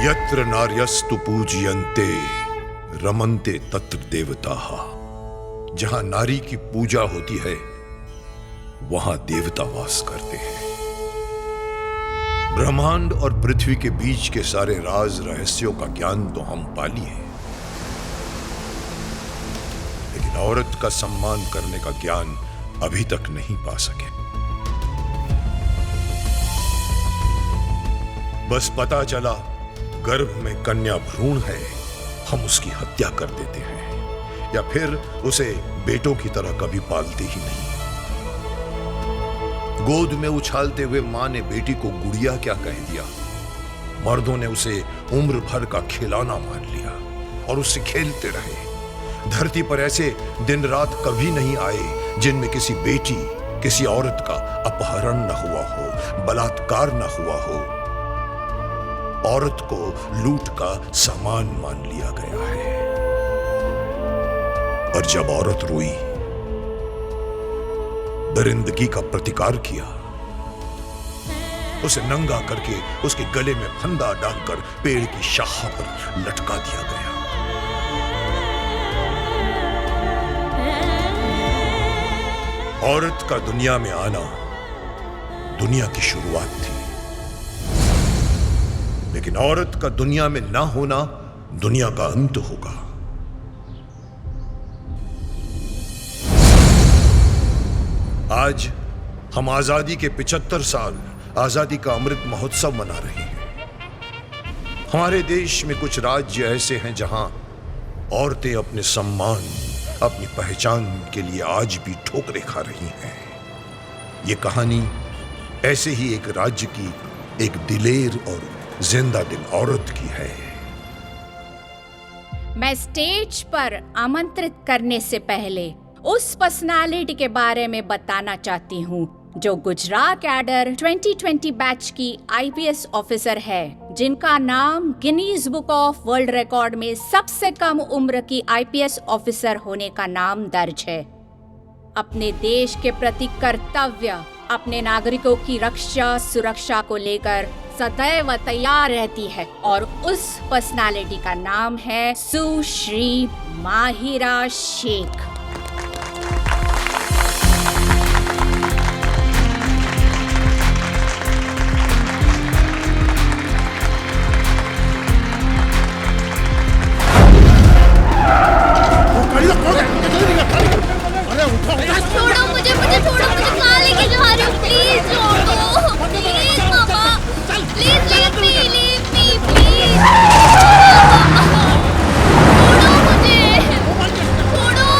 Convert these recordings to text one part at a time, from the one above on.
यत्र नार्यस्तु पूजयन्ते रमन्ते तत्र देवताः। जहां नारी की पूजा होती है वहां देवता वास करते हैं। ब्रह्मांड और पृथ्वी के बीच के सारे राज रहस्यों का ज्ञान तो हम पा लिए, लेकिन औरत का सम्मान करने का ज्ञान अभी तक नहीं पा सके। बस पता चला गर्भ में कन्या भ्रूण है, हम उसकी हत्या कर देते हैं या फिर उसे बेटों की तरह कभी पालते ही नहीं। गोद में उछालते हुए मां ने बेटी को गुड़िया क्या कह दिया। मर्दों ने उसे उम्र भर का खिलौना मान लिया और उससे खेलते रहे। धरती पर ऐसे दिन रात कभी नहीं आए जिनमें किसी बेटी, किसी औरत का अपहरण न हुआ हो, बलात्कार न हुआ हो। औरत को लूट का सामान मान लिया गया है। और जब औरत रोई, दरिंदगी का प्रतिकार किया, उसे नंगा करके उसके गले में फंदा डालकर पेड़ की शाख पर लटका दिया गया। औरत का दुनिया में आना दुनिया की शुरुआत थी, लेकिन औरत का दुनिया में ना होना दुनिया का अंत होगा। आज हम आजादी के 75 साल आजादी का अमृत महोत्सव मना रहे हैं। हमारे देश में कुछ राज्य ऐसे हैं जहां औरतें अपने सम्मान, अपनी पहचान के लिए आज भी ठोकरें खा रही हैं। ये कहानी ऐसे ही एक राज्य की एक दिलेर और जिंदा दिल औरत की है। मैं स्टेज पर आमंत्रित करने से पहले उस पर्सनालिटी के बारे में बताना चाहती हूँ जो गुजरात कैडर 2020 बैच की आईपीएस ऑफिसर है, जिनका नाम Guinness book of world record में सबसे कम उम्र की आईपीएस ऑफिसर होने का नाम दर्ज है। अपने देश के प्रति कर्तव्य, अपने नागरिकों की रक्षा सुरक्षा को लेकर सदैव तैयार रहती है और उस पर्सनालिटी का नाम है सुश्री माहिरा शेख। छोड़ो मुझे, छोड़ो मुझे, कहाँ लेके जा रहे हो? प्लीज छोड़ो, प्लीज पापा, प्लीज लीव मी, प्लीज छोड़ो मुझे, छोड़ो।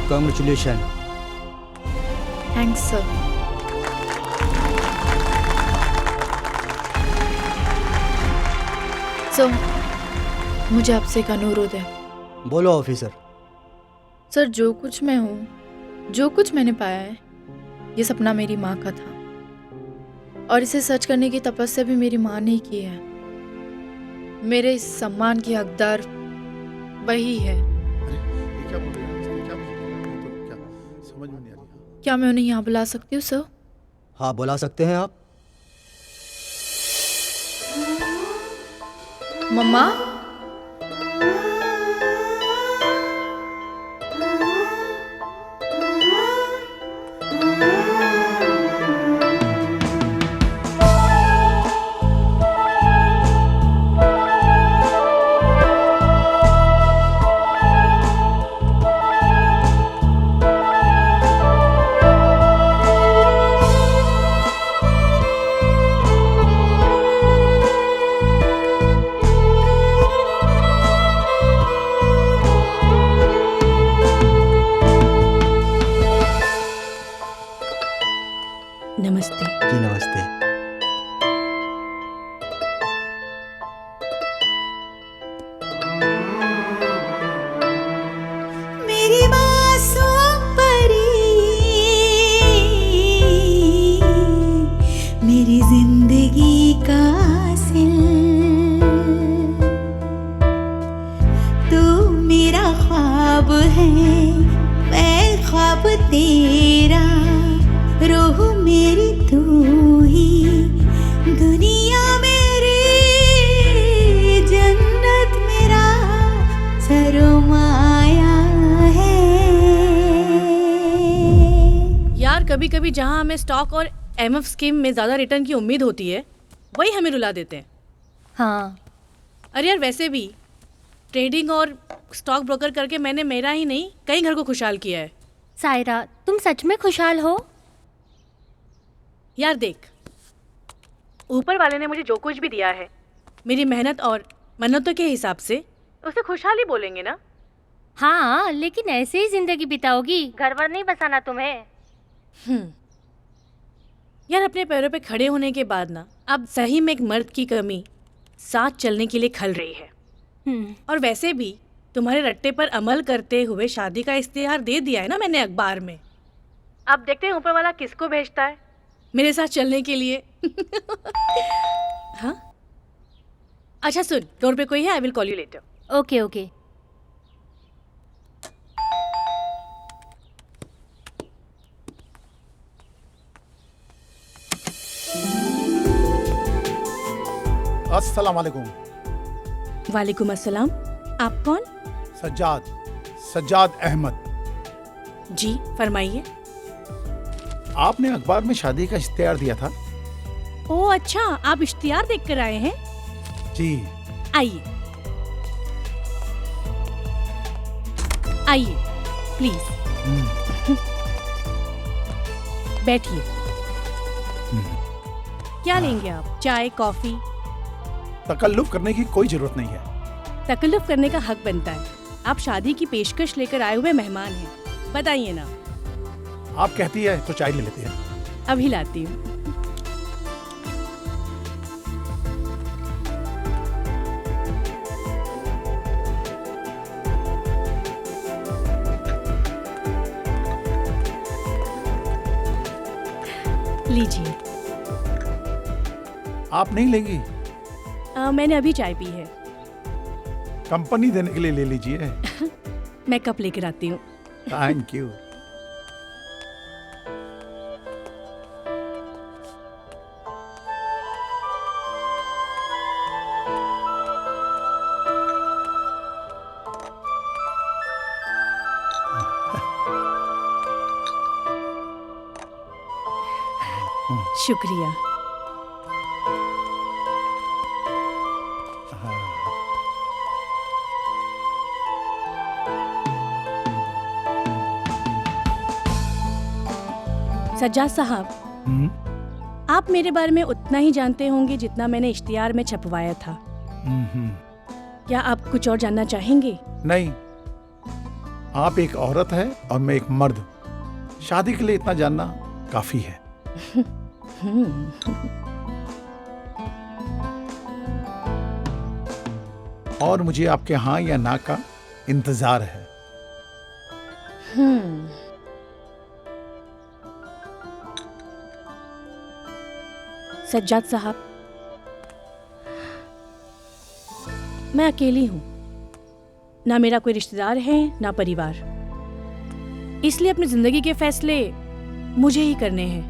कॉन्ग्रेचुलेशन। Thanks sir. सर, मुझे आपसे एक अनुरोध है। बोलो ऑफिसर। सर, जो कुछ मैं हूँ, जो कुछ मैंने पाया है, ये सपना मेरी माँ का था और इसे सच करने की तपस्या भी मेरी माँ ने ही की है। मेरे इस सम्मान की हकदार वही है। क्या बोल रहे हैं? क्या समझ में नहीं आ रही। क्या मैं उन्हें यहाँ बुला सकती हूँ सर? हाँ, बुला सकते हैं आप। मम्मा, नमस्ते। जी नमस्ते। मेरी मासूम परी, मेरी जिंदगी का हासिल, तू मेरा ख्वाब है, मैं ख्वाब तेरा, रूह मेरी तू ही, दुनिया मेरी, जन्नत मेरा सरमाया है। यार कभी कभी जहाँ हमें स्टॉक और एमएफ स्कीम में ज़्यादा रिटर्न की उम्मीद होती है, वही हमें रुला देते हैं। हाँ, अरे यार वैसे भी ट्रेडिंग और स्टॉक ब्रोकर करके मैंने मेरा ही नहीं कई घर को खुशहाल किया है। सायरा, तुम सच में खुशहाल हो? यार देख, ऊपर वाले ने मुझे जो कुछ भी दिया है मेरी मेहनत और मन्नतों के हिसाब से, उसे खुशहाली बोलेंगे ना। हाँ, लेकिन ऐसे ही जिंदगी बिताओगी, घर वर नहीं बसाना तुम्हें। यार अपने पैरों पे खड़े होने के बाद ना अब सही में एक मर्द की कमी साथ चलने के लिए खल रही है। और वैसे भी तुम्हारे रट्टे पर अमल करते हुए शादी का इश्तिहार दे दिया है ना मैंने अखबार में। अब देखते हैं ऊपर वाला किसको भेजता है मेरे साथ चलने के लिए। हाँ अच्छा सुन, डोर पे कोई है, I will call you later. Okay okay. अस्सलाम वालेकुम। वालेकुम अस्सलाम। आप कौन? सज्जाद अहमद। जी फरमाइए। आपने अखबार में शादी का इश्तिहार दिया था। ओह अच्छा, आप इश्तिहार देख कर आए हैं। जी आइए आइए प्लीज बैठिए। क्या लेंगे आप? चाय, कॉफी? तकल्लुफ करने की कोई जरूरत नहीं है। तकल्लुफ करने का हक बनता है। आप शादी की पेशकश लेकर आए हुए मेहमान हैं, बताइए ना। आप कहती है तो चाय ले लेते हैं। अभी लाती हूँ। लीजिए। आप नहीं लेंगी? मैंने अभी चाय पी है। कंपनी देने के लिए ले लीजिए। मैं कप लेकर आती हूँ। Thank you. शुक्रिया। सज्जाद साहब, आप मेरे बारे में उतना ही जानते होंगे जितना मैंने इश्तिहार में छपवाया था। क्या आप कुछ और जानना चाहेंगे? नहीं, आप एक औरत है और मैं एक मर्द। शादी के लिए इतना जानना काफी है। और मुझे आपके हाँ या ना का इंतजार है। सज्जाद साहब, मैं अकेली हूं, ना मेरा कोई रिश्तेदार है ना परिवार, इसलिए अपनी जिंदगी के फैसले मुझे ही करने हैं।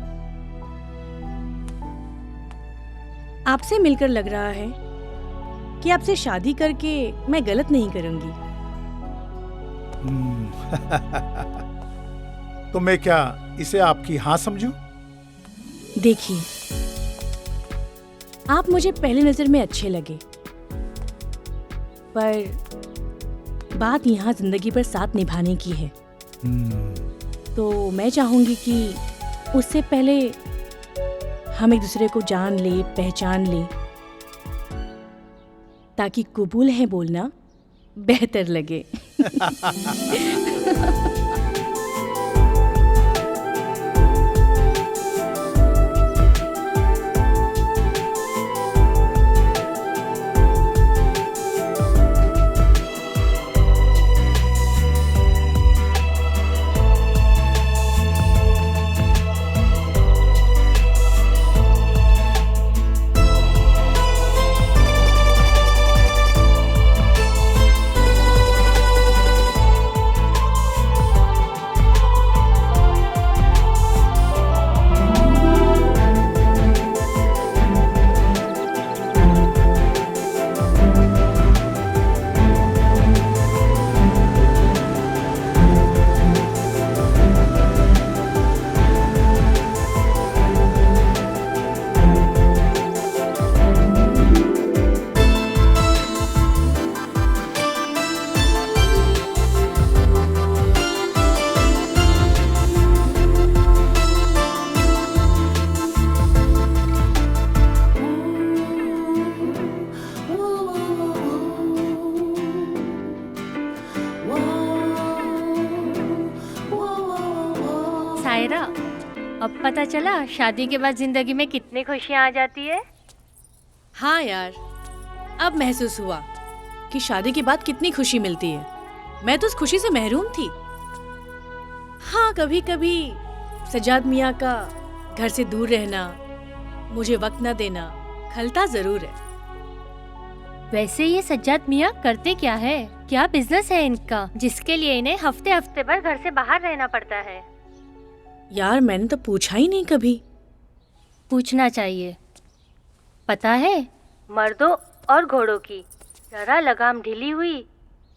आपसे मिलकर लग रहा है कि आपसे शादी करके मैं गलत नहीं करूंगी। तो मैं क्या इसे आपकी हाँ समझूं? देखिए, आप मुझे पहली नजर में अच्छे लगे, पर बात यहाँ जिंदगी भर साथ निभाने की है। तो मैं चाहूंगी कि उससे पहले हम एक दूसरे को जान ले, पहचान ले, ताकि कबूल है बोलना बेहतर लगे। सायरा, अब पता चला शादी के बाद जिंदगी में कितनी खुशियाँ आ जाती है। हाँ यार, अब महसूस हुआ कि शादी के बाद कितनी खुशी मिलती है। मैं तो उस खुशी से महरूम थी। हाँ, कभी कभी सज्जाद मियाँ का घर से दूर रहना, मुझे वक्त न देना खलता जरूर है। वैसे ये सज्जाद मियाँ करते क्या है? क्या बिजनेस है इनका जिसके लिए इन्हें हफ्ते हफ्ते भर घर से बाहर रहना पड़ता है? यार, मैंने तो पूछा ही नहीं कभी। पूछना चाहिए। पता है, मर्दों और घोड़ों की जरा लगाम ढीली हुई,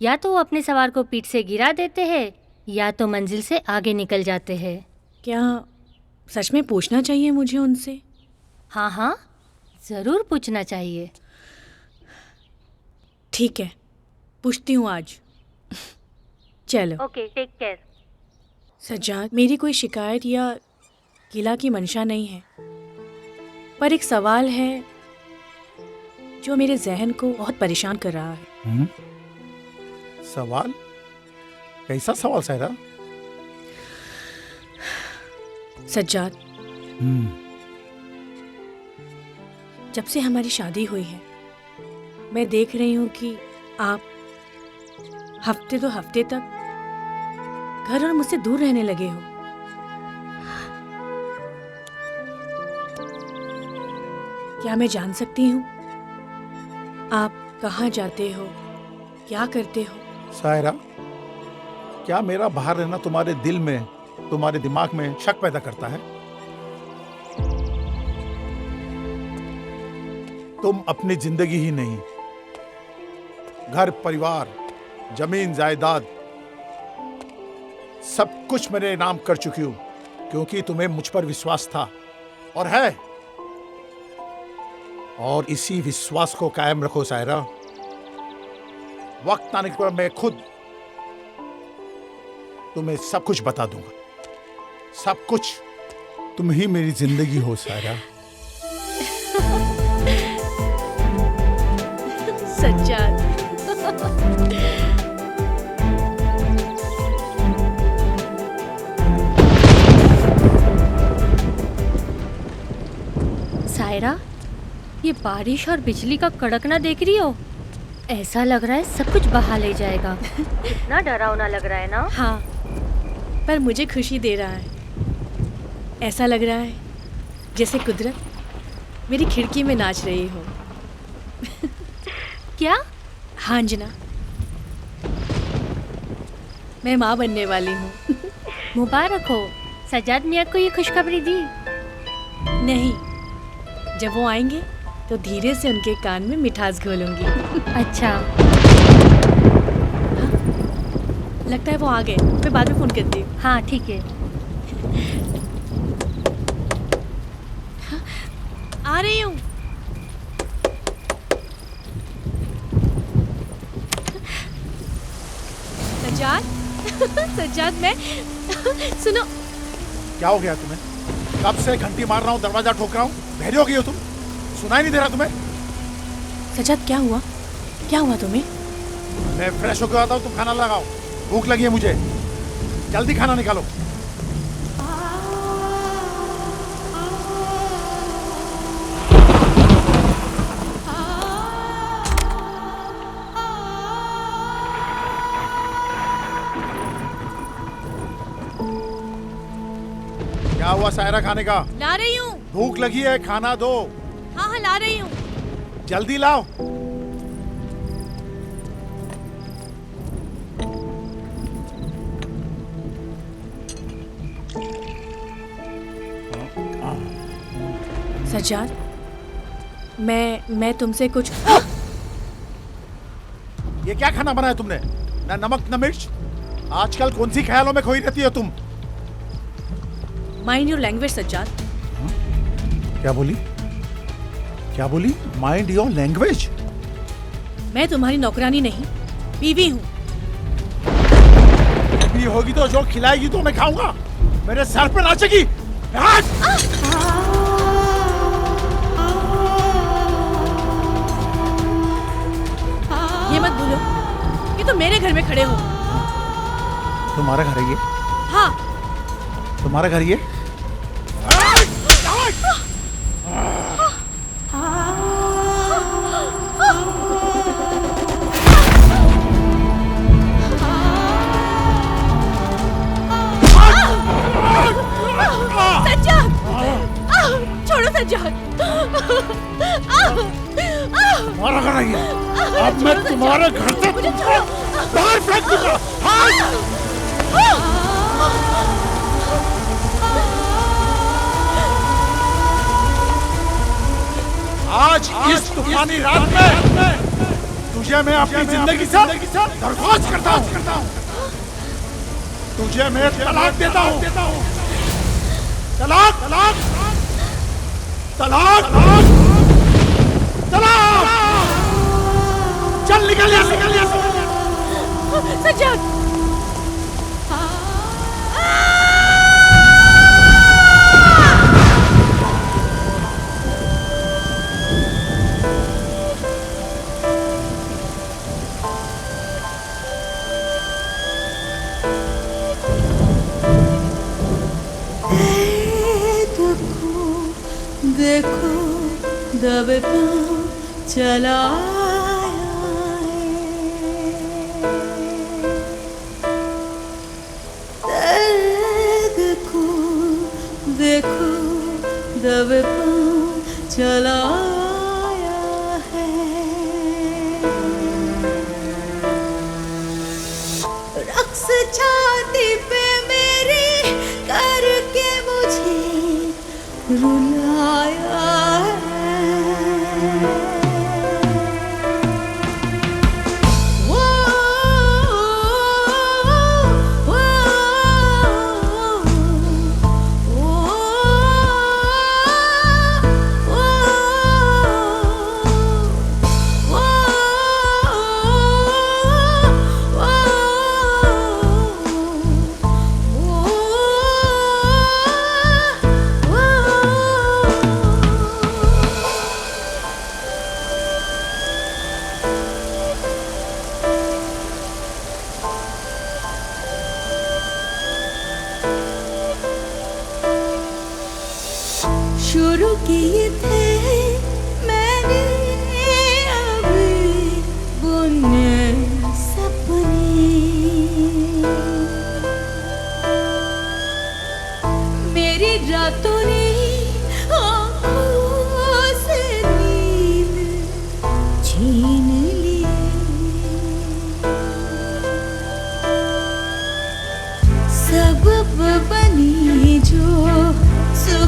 या तो वो अपने सवार को पीठ से गिरा देते हैं या तो मंजिल से आगे निकल जाते हैं। क्या सच में पूछना चाहिए मुझे उनसे? हाँ हाँ, जरूर पूछना चाहिए। ठीक है, पूछती हूँ आज। चलो। Okay, take care. सज्जाद, मेरी कोई शिकायत या गिला की मंशा नहीं है, पर एक सवाल है जो मेरे जहन को बहुत परेशान कर रहा है। सवाल? कैसा सवाल सायरा? सज्जाद, जब से हमारी शादी हुई है, मैं देख रही हूँ कि आप हफ्ते तो हफ्ते तक घर और मुझसे दूर रहने लगे हो। क्या मैं जान सकती हूँ आप कहाँ जाते हो, क्या करते हो? सायरा, क्या मेरा बाहर रहना तुम्हारे दिल में, तुम्हारे दिमाग में शक पैदा करता है? तुम अपनी जिंदगी ही नहीं, घर परिवार, जमीन जायदाद सब कुछ मेरे नाम कर चुकी हूं, क्योंकि तुम्हें मुझ पर विश्वास था और है। और इसी विश्वास को कायम रखो सायरा। वक्त आने पर मैं खुद तुम्हें सब कुछ बता दूंगा। सब कुछ। तुम ही मेरी जिंदगी हो सायरा। सज्जाद। ये बारिश और बिजली का कड़कना देख रही हो? ऐसा लग रहा है सब कुछ बहा ले जाएगा। कितना डरावना लग रहा है ना? हाँ, पर मुझे खुशी दे रहा है। ऐसा लग रहा है जैसे कुदरत मेरी खिड़की में नाच रही हो। क्या? हाँ अंजना, मैं माँ बनने वाली हूँ। मुबारक हो। सज्जाद मियाँ को ये खुशखबरी दी? नहीं, जब वो आएंगे तो धीरे से उनके कान में मिठास घोलूंगी। अच्छा। हाँ, लगता है वो आ गए। मैं बाद में फोन करती हूँ। हाँ ठीक है। हाँ, आ रही हूँ। सज्जाद, सज्जाद मैं सुनो। क्या हो गया तुम्हें? कब से घंटी मार रहा हूँ, दरवाजा ठोक रहा हूँ, बहरी हो गई हो तुम? सुनाई नहीं दे रहा तुम्हें? सज्जाद क्या हुआ? क्या हुआ तुम्हें? मैं फ्रेश होकर आता हूँ, तुम खाना लगाओ। भूख लगी है मुझे, जल्दी खाना निकालो। क्या हुआ सायरा, खाने का? ला रही हूँ। भूख लगी है, खाना दो। हाँ हाँ ला रही हूँ। जल्दी लाओ। सज्जाद, मैं तुमसे कुछ। ये क्या खाना बनाया तुमने? ना नमक न मिर्च। आजकल कौन सी ख्यालों में खोई रहती हो तुम? Mind your language Sajjad. क्या बोली? क्या बोली? Mind your language. मैं तुम्हारी नौकरानी नहीं, बीवी हूँ। बीवी होगी तो जो खिलाएगी तो मैं खाऊंगा। मेरे सर पे नाचेगी। ये मत भूलो, ये तो मेरे घर में खड़े हो। तुम्हारा घर है ये? हाँ। तुम्हारा घर ये? सज्जाद, छोड़ो सज्जाद। तुम्हारा घर है ये? अब मैं तुम्हारे घर से तुमको बाहर फेंक दूंगा। आज इस तूफानी रात में तुझे मैं अपनी जिंदगी से दरख्वास्त करता हूँ। तुझे मैं तलाक देता हूँ। तलाक, तलाक, तलाक, तलाक। चल निकल यहाँ से, निकल यहाँ से। सज्जाद, देखो दब पाँव चलाया है। दर्द को देखो दब पाँव चलाया है। रक्स छाती पे मेरी करके मुझे रुलाया है। वो, वो,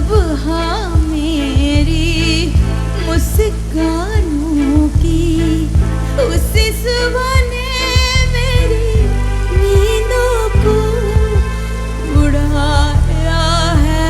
सुबह मेरी मुस्कानों की, उसी सुबह ने मेरी नींदों को उड़ाया है।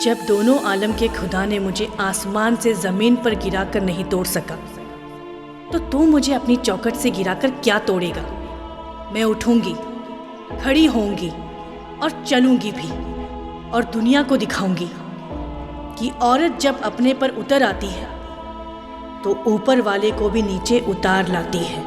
जब दोनों आलम के खुदा ने मुझे आसमान से जमीन पर गिराकर नहीं तोड़ सका, तो तू मुझे अपनी चौखट से गिराकर क्या तोड़ेगा? मैं उठूंगी, खड़ी होंगी और चलूंगी भी, और दुनिया को दिखाऊंगी कि औरत जब अपने पर उतर आती है तो ऊपर वाले को भी नीचे उतार लाती है।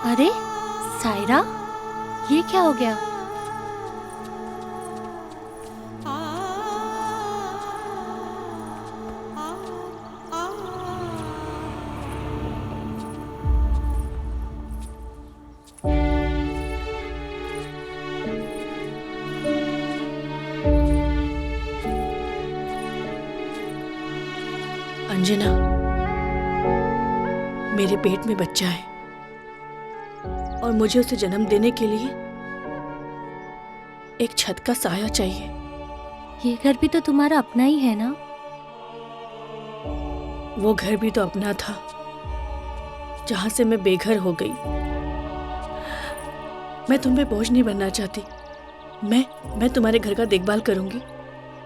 अरे सायरा, ये क्या हो गया? अंजना, मेरे पेट में बच्चा है और मुझे उसे जन्म देने के लिए एक छत का साया चाहिए। ये घर भी तो तुम्हारा अपना ही है ना? वो घर भी तो अपना था जहां से मैं बेघर हो गई। मैं तुम पे बोझ नहीं बनना चाहती। मैं तुम्हारे घर का देखभाल करूंगी,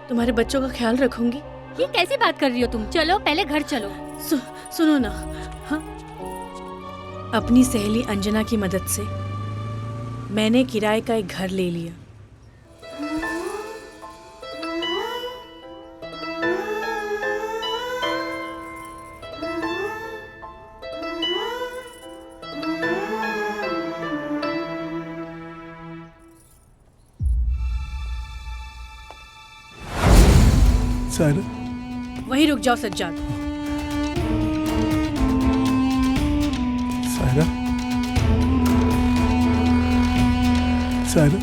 तुम्हारे बच्चों का ख्याल रखूंगी। ये कैसी बात कर रही हो तुम? चलो पहले घर चलो। सुनो ना। हाँ, अपनी सहेली अंजना की मदद से मैंने किराए का एक घर ले लिया। सायरा, वहीं रुक जाओ सज्जाद। सायरा, सायरा,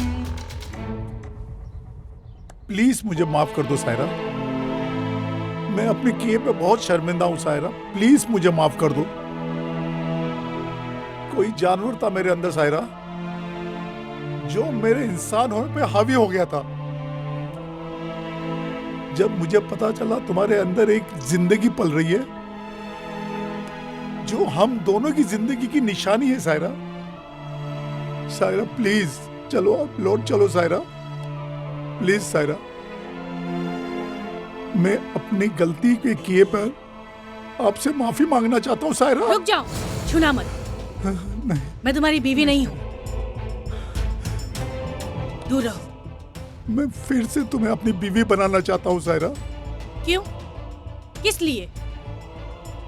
प्लीज मुझे माफ कर दो सायरा। मैं अपने किए पे बहुत शर्मिंदा हूं सायरा, प्लीज मुझे माफ कर दो। कोई जानवर था मेरे अंदर सायरा, जो मेरे इंसान होने पे हावी हो गया था। जब मुझे पता चला तुम्हारे अंदर एक जिंदगी पल रही है जो हम दोनों की जिंदगी की निशानी है सायरा। सायरा प्लीज चलो, आप लौट चलो सायरा, प्लीज सायरा। मैं अपनी गलती के किए पर आपसे माफी मांगना चाहता हूँ सायरा। रुक जाओ, छूना मत। नहीं, मैं तुम्हारी बीवी नहीं हूं, दूर रहो। मैं फिर से तुम्हें अपनी बीवी बनाना चाहता हूँ सायरा। क्यों? किस लिए?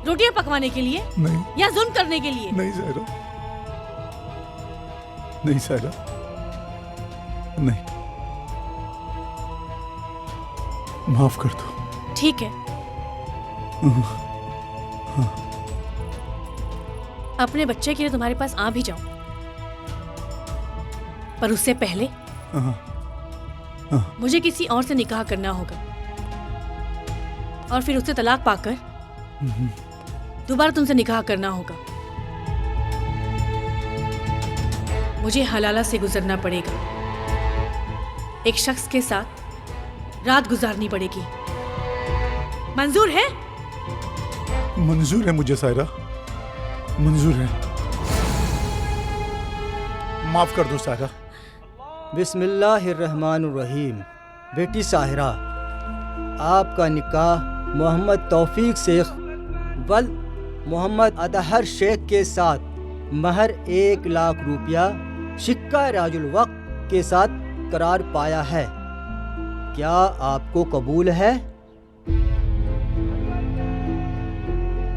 रोटियां पकवाने के लिए नहीं, या जुल्म करने के लिए? नहीं सायरा, नहीं सायरा, नहीं, माफ कर दो। ठीक है, अपने बच्चे के लिए तुम्हारे पास आ भी जाऊं, पर उससे पहले मुझे किसी और से निकाह करना होगा और फिर उससे तलाक पाकर दोबारा तुमसे निकाह करना होगा। मुझे हलाला से गुजरना पड़ेगा, एक शख्स के साथ रात गुजारनी पड़ेगी। मंजूर है? मंजूर है मुझे सायरा, मंजूर है। माफ कर दो सायरा। बिस्मिल्लाहिर्रहमानुर्रहीम। बेटी साहिरा, आपका निकाह मोहम्मद तौफीक शेख वल मोहम्मद अतहर शेख के साथ महर 1 लाख रुपया शिक्का राजुल वक्त के साथ करार पाया है। क्या आपको कबूल है?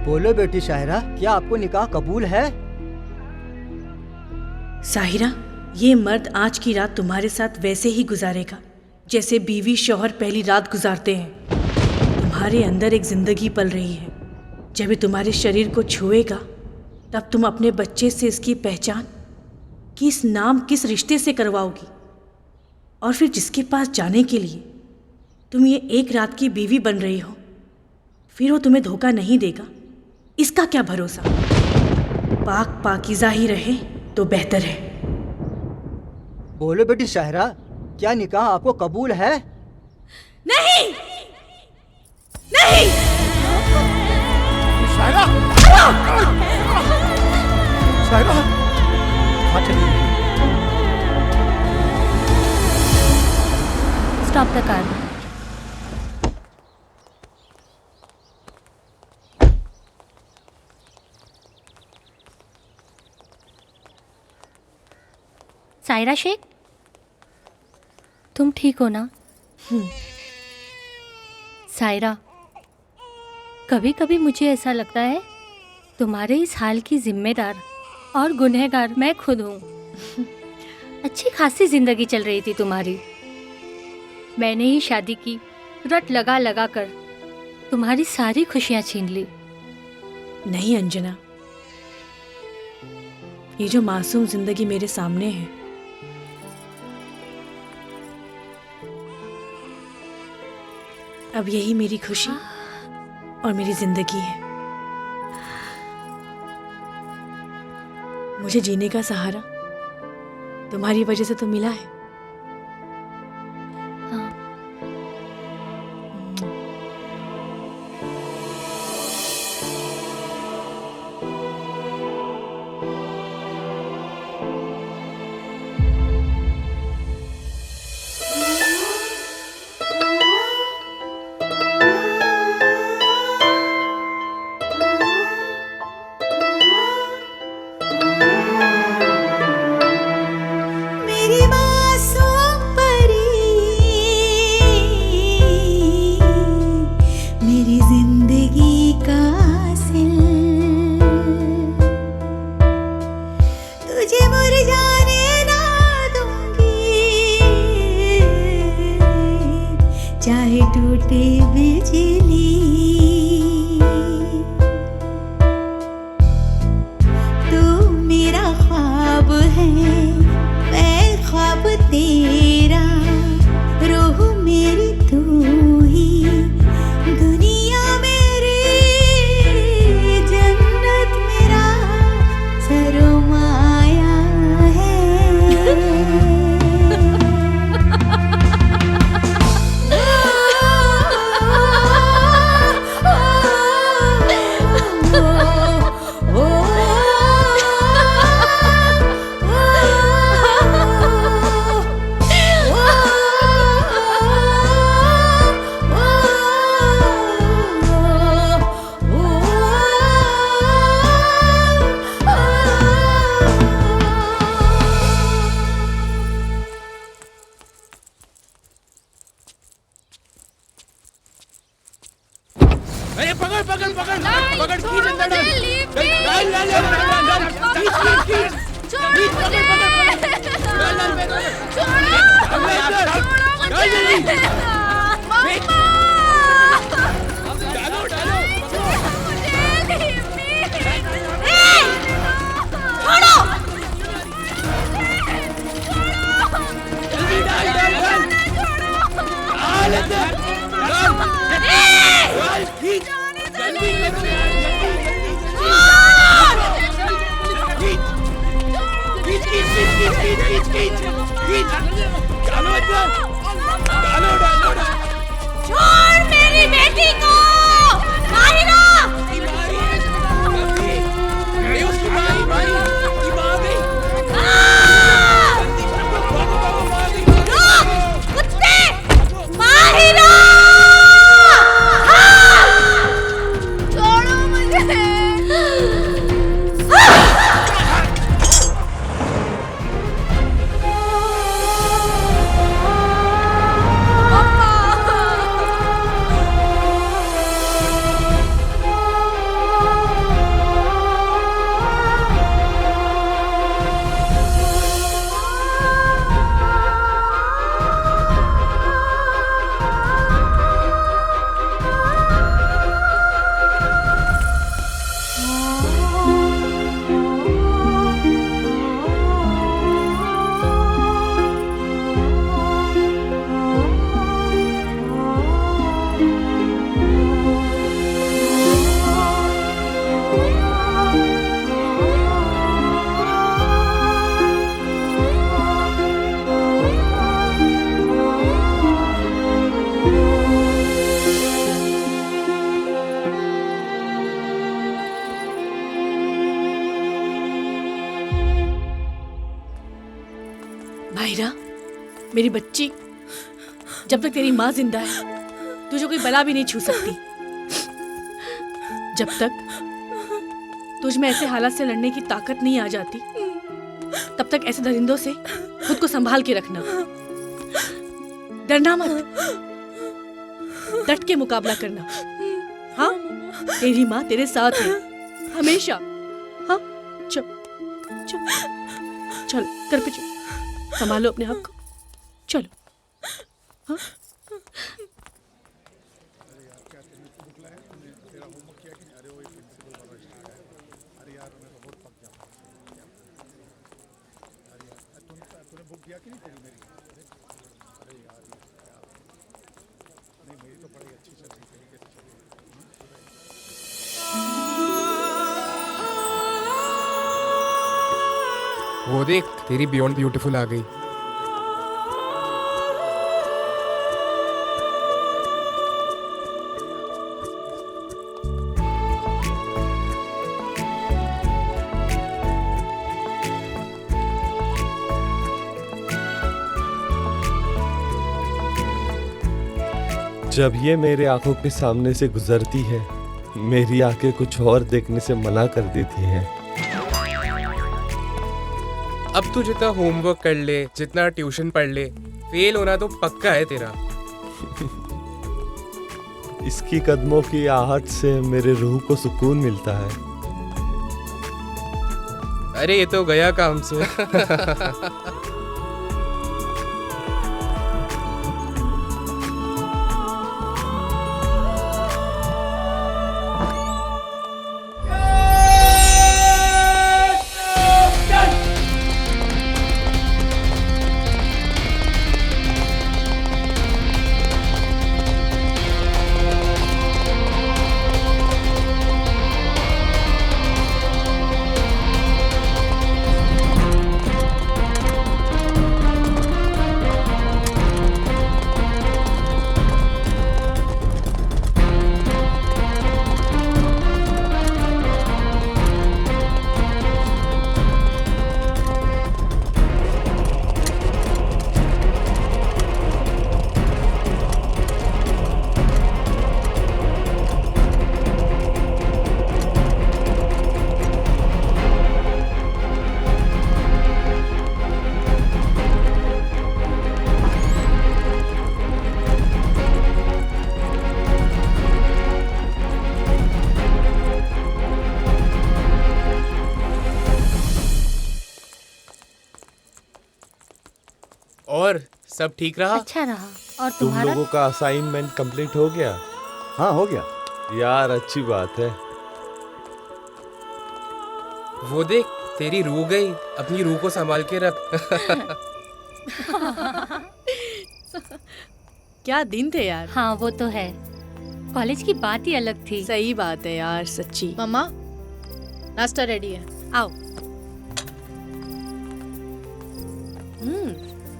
बोलो बेटी शाहिरा, क्या आपको निकाह कबूल है? साहिरा, ये मर्द आज की रात तुम्हारे साथ वैसे ही गुजारेगा जैसे बीवी शौहर पहली रात गुजारते हैं। तुम्हारे अंदर एक जिंदगी पल रही है। जब ये तुम्हारे शरीर को छुएगा तब तुम अपने बच्चे से इसकी पहचान किस नाम किस रिश्ते से करवाओगी, और फिर जिसके पास जाने के लिए तुम ये 1 रात की बीवी बन रही हो, फिर वो तुम्हें धोखा नहीं देगा, इसका क्या भरोसा। पाक पाकीज़ा ही रहे तो बेहतर है। बोलो बेटी शाहिरा, क्या निकाह आपको कबूल है? नहीं नहीं। सायरा, सायरा, कहाँ चली गई? Stop the car. Saira Shaikh, तुम ठीक हो ना? सायरा, कभी कभी मुझे ऐसा लगता है तुम्हारे इस हाल की जिम्मेदार और गुनहगार मैं खुद हूँ। अच्छी खासी जिंदगी चल रही थी तुम्हारी, मैंने ही शादी की, रट लगा लगा कर तुम्हारी सारी खुशियाँ छीन ली। नहीं अंजना, ये जो मासूम जिंदगी मेरे सामने है, अब यही मेरी खुशी और मेरी जिंदगी है। मुझे जीने का सहारा तुम्हारी वजह से तो मिला है। हाँ। मेरी मासूम परी, मेरी जिंदगी का हासिल, तुझे मुरझाने ना दूंगी, चाहे टूटे बिजली। तू मेरा ख्वाब है, मैं ख्वाब तेरा, रूह मेरी तू ही, दुनिया मेरी, जन्नत मेरा सरमाया अरे पकड़ पकड़ पकड़ पकड़ खींच अंदर डाल डाल डाल डाल खींच खींच खींच खींच पकड़ पकड़ पकड़ डाल डाल में डाल जल्दी डालो डालो माहिरा, मेरी बच्ची, जब तक तेरी माँ जिंदा है तुझे कोई बला भी नहीं छू सकती। जब तक तुझ में ऐसे हालात से लड़ने की ताकत नहीं आ जाती, तब तक ऐसे दरिंदों से खुद को संभाल के रखना। डरना मत, डट के मुकाबला करना। हाँ, तेरी माँ तेरे साथ है हमेशा। हाँ, चल चल चल, कर पे चल, संभालो अपने आप को, चलो। हाँ? वो देख, तेरी बियॉन्ड ब्यूटीफुल आ गई। जब ये मेरे आंखों के सामने से गुजरती है, मेरी आंखें कुछ और देखने से मना कर देती हैं। अब तू जितना होमवर्क कर ले, जितना ट्यूशन पढ़ ले, फेल होना तो पक्का है तेरा। इसकी कदमों की आहट से मेरे रूह को सुकून मिलता है। अरे ये तो गया काम से। और सब ठीक रहा? अच्छा रहा। और तुम तुम्हारा? लोगों का असाइनमेंट कंप्लीट हो गया? हाँ, हो गया। यार अच्छी बात है। वो देख, तेरी रूह गई, अपनी रूह को संभाल के रख। क्या दिन थे यार। हाँ वो तो है, कॉलेज की बात ही अलग थी। सही बात है यार, सच्ची। मम्मा, नाश्ता रेडी है, आओ।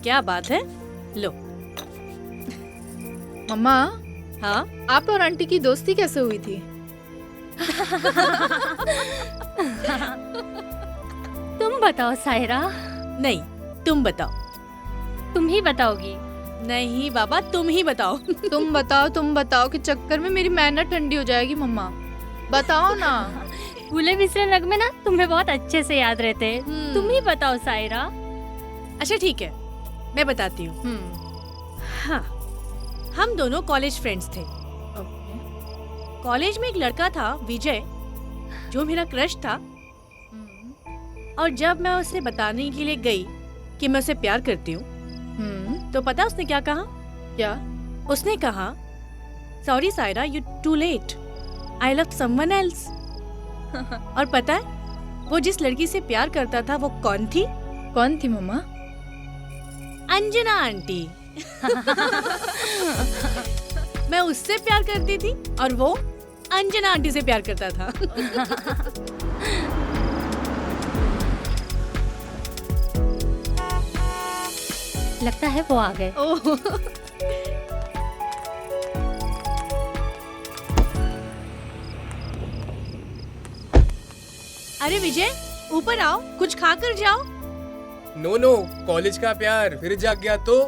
क्या बात है, लो। मम्मा। हाँ, आप और आंटी की दोस्ती कैसे हुई थी? तुम बताओ सायरा। नहीं, तुम बताओ। तुम ही बताओगी? नहीं बाबा, तुम ही बताओ। तुम बताओ के चक्कर में मेरी मेहनत ठंडी हो जाएगी। मम्मा बताओ ना। भूले बिसरे नगमे ना तुम्हें बहुत अच्छे से याद रहते हैं। तुम ही बताओ सायरा। अच्छा ठीक है, मैं बताती हूँ। हाँ, हम दोनों कॉलेज फ्रेंड्स थे। कॉलेज में एक लड़का था विजय, जो मेरा क्रश था। और जब मैं उसे बताने के लिए गई कि मैं उसे प्यार करती हूँ, तो पता उसने क्या कहा? क्या? उसने कहा, sorry Saira, you too late, I love someone else. और पता है वो जिस लड़की से प्यार करता था वो कौन थी? कौन थी मम्मा? अंजना आंटी। मैं उससे प्यार करती थी और वो अंजना आंटी से प्यार करता था। लगता है वो आ गए। अरे विजय, ऊपर आओ, कुछ खा कर जाओ। नो नो, कॉलेज का प्यार फिर जाग गया तो।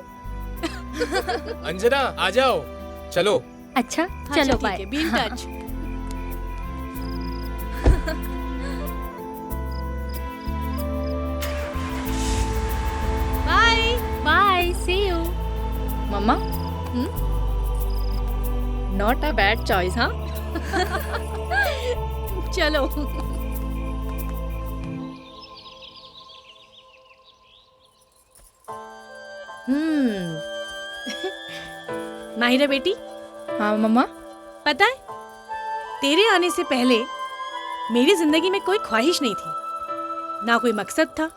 अंजना आ जाओ, चलो। अच्छा चलो bye. Be in touch. Bye bye, see you. मम्मा, नॉट अ बैड चॉइस। हाँ, चलो। माहिरा बेटी, हाँ मम्मा। पता है तेरे आने से पहले मेरी जिंदगी में कोई ख्वाहिश नहीं थी, ना कोई मकसद था।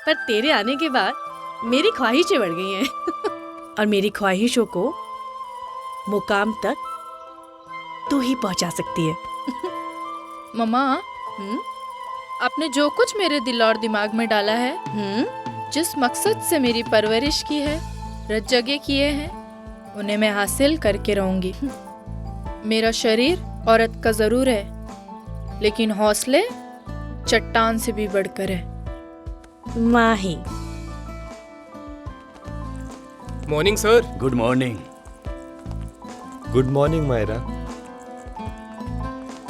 पर तेरे आने के बाद मेरी ख्वाहिशें बढ़ गई हैं। और मेरी ख्वाहिशों को मुकाम तक तू ही पहुंचा सकती है। मम्मा, आपने जो कुछ मेरे दिल और दिमाग में डाला है, जिस मकसद से मेरी परवरिश की है, रत जगह किए हैं, उन्हें मैं हासिल करके रहूंगी। मेरा शरीर औरत का जरूर है, लेकिन हौसले चट्टान से भी बढ़कर है। Mahi. Morning sir. Good morning. Good morning Myra.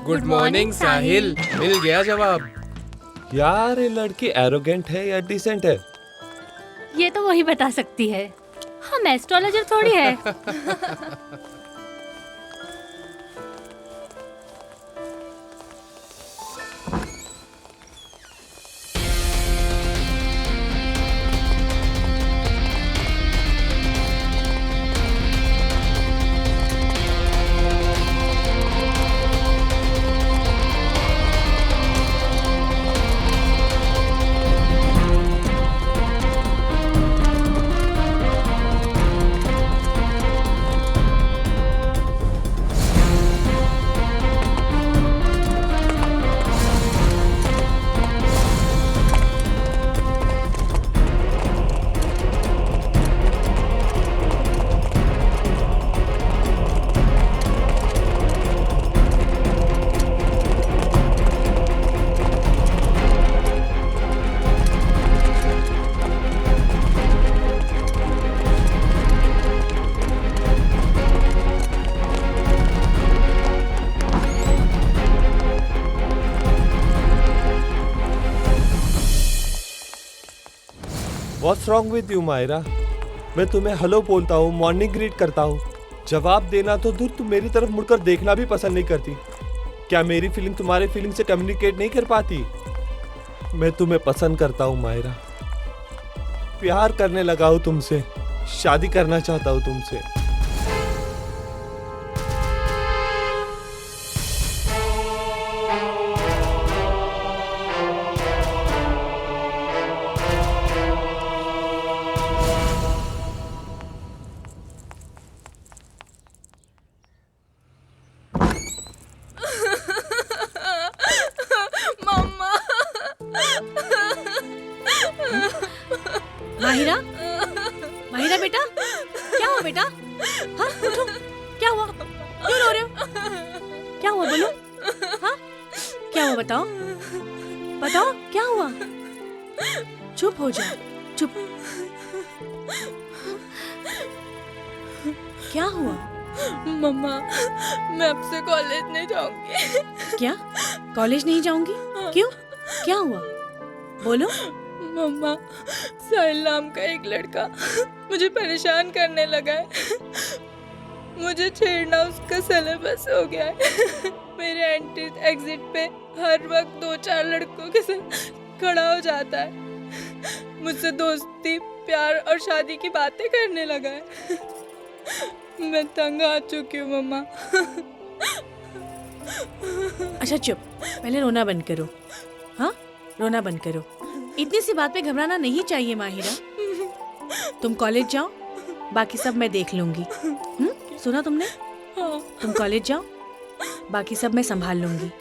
Good morning Sahil. मिल गया जवाब। यार ये लड़की एरोगेंट है या डिसेंट है? ये तो वही बता सकती है, हम एस्ट्रोलॉजर थोड़ी है। What's wrong with you Myra? मैं तुम्हें हेलो बोलता हूँ, मॉर्निंग ग्रीट करता हूँ, जवाब देना तो दूर, तुम मेरी तरफ मुड़कर देखना भी पसंद नहीं करती। क्या मेरी फीलिंग तुम्हारे फीलिंग से कम्युनिकेट नहीं कर पाती? मैं तुम्हें पसंद करता हूँ मायरा, प्यार करने लगा हूँ तुमसे, शादी करना चाहता हूँ तुमसे। माहिरा, माहिरा बेटा, क्या हुआ बेटा? हाँ उठो, क्या हुआ? क्यों रो रहे हो? क्या हुआ बोलो? हाँ क्या हुआ बताओ, बताओ क्या हुआ? चुप हो जाओ, चुप। क्या हुआ? मम्मा, मैं अब से कॉलेज नहीं जाऊंगी। क्या? कॉलेज नहीं जाऊंगी? क्यों? क्या हुआ? बोलो। मम्मा, साहिल नाम का एक लड़का मुझे परेशान करने लगा है। मुझे छेड़ना उसका सिलेबस हो गया है। मेरे एंट्री एग्जिट पे हर वक्त 2-4 लड़कों के साथ खड़ा हो जाता है। मुझसे दोस्ती, प्यार और शादी की बातें करने लगा है। मैं तंग आ चुकी हूँ मम्मा। अच्छा चुप, पहले रोना बंद करो। हाँ रोना बंद करो। इतनी सी बात पे घबराना नहीं चाहिए माहिरा। तुम कॉलेज जाओ, बाकी सब मैं देख लूंगी। सुना तुमने? तुम कॉलेज जाओ, बाकी सब मैं संभाल लूंगी।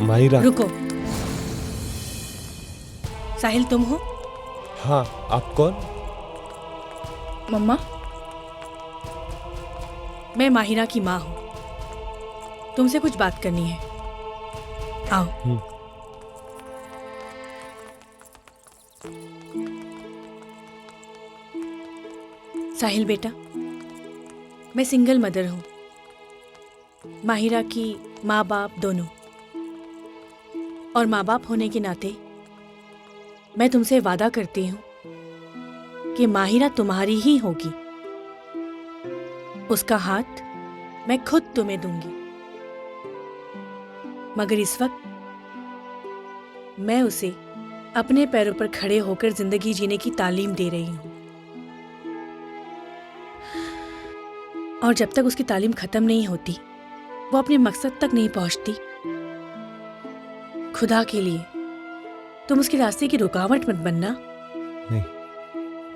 माहिरा। रुको, साहिल तुम हो? हाँ, आप कौन? मम्मा, मैं माहिरा की माँ हूँ। तुमसे कुछ बात करनी है, आओ। साहिल बेटा, मैं सिंगल मदर हूँ, माहिरा की माँ बाप दोनों, और माँ बाप होने के नाते मैं तुमसे वादा करती हूँ कि माहिरा तुम्हारी ही होगी। उसका हाथ मैं खुद तुम्हें दूंगी, मगर इस वक्त मैं उसे अपने पैरों पर खड़े होकर जिंदगी जीने की तालीम दे रही हूँ, और जब तक उसकी तालीम खत्म नहीं होती, वो अपने मकसद तक नहीं पहुंचती, खुदा के लिए तुम उसके रास्ते की रुकावट मत बनना। नहीं।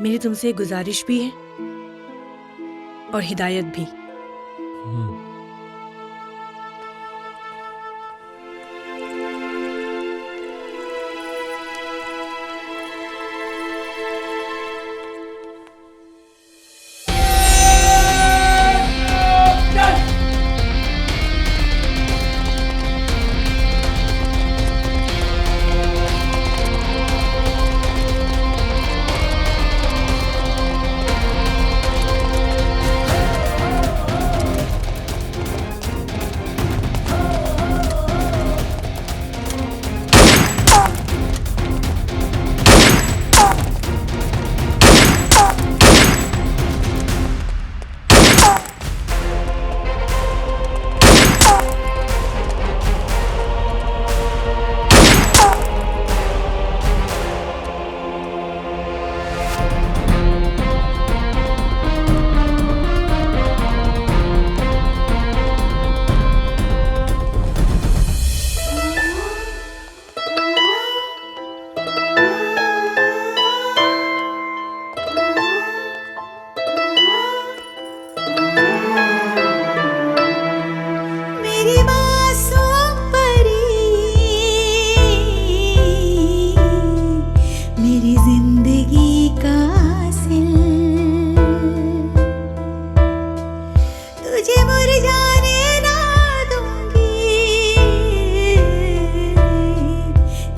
मेरी तुमसे गुजारिश भी है और हिदायत भी।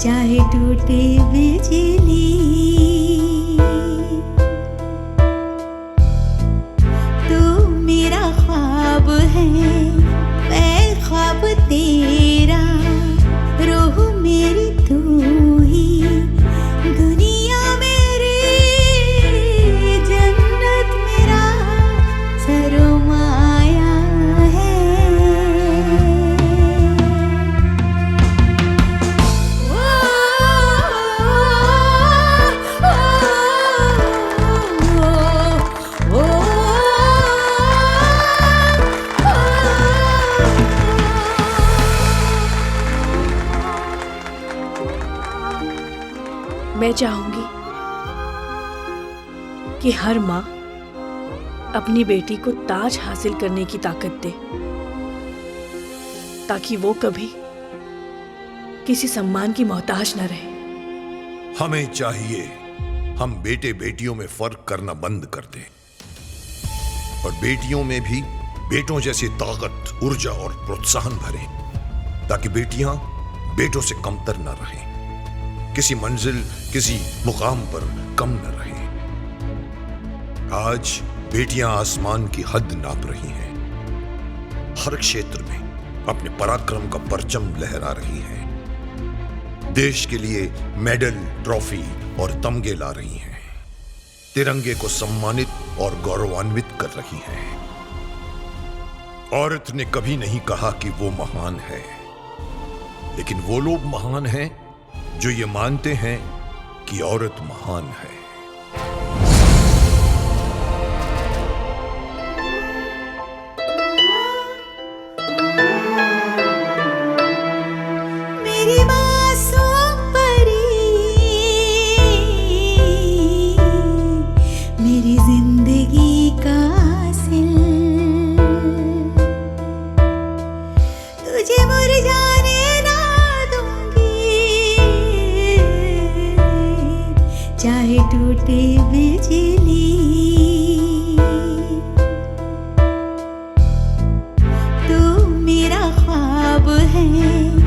चाहे टूटे बिजली, तू मेरा ख्वाब है, मैं ख्वाब तेरा, रूह मेरी तू ही, दुनिया मेरी जन्नत मेरा सरमाया है। मैं चाहूंगी कि हर माँ अपनी बेटी को ताज हासिल करने की ताकत दे, ताकि वो कभी किसी सम्मान की मोहताज न रहे। हमें चाहिए हम बेटे बेटियों में फर्क करना बंद कर दें और बेटियों में भी बेटों जैसी ताकत, ऊर्जा और प्रोत्साहन भरें, ताकि बेटियां बेटों से कमतर न रहें, किसी मंजिल, किसी मुकाम पर कम न रहें। आज बेटियां आसमान की हद नाप रही हैं, हर क्षेत्र में अपने पराक्रम का परचम लहरा रही हैं, देश के लिए मेडल, ट्रॉफी और तमगे ला रही हैं, तिरंगे को सम्मानित और गौरवान्वित कर रही हैं। औरत ने कभी नहीं कहा कि वो महान है, लेकिन वो लोग महान हैं जो ये मानते हैं कि औरत महान है। मेरी मासूम परी, मेरी जिंदगी का हासिल, तुझे मुरझाने ना टूटे बिजली तू मेरा ख्वाब है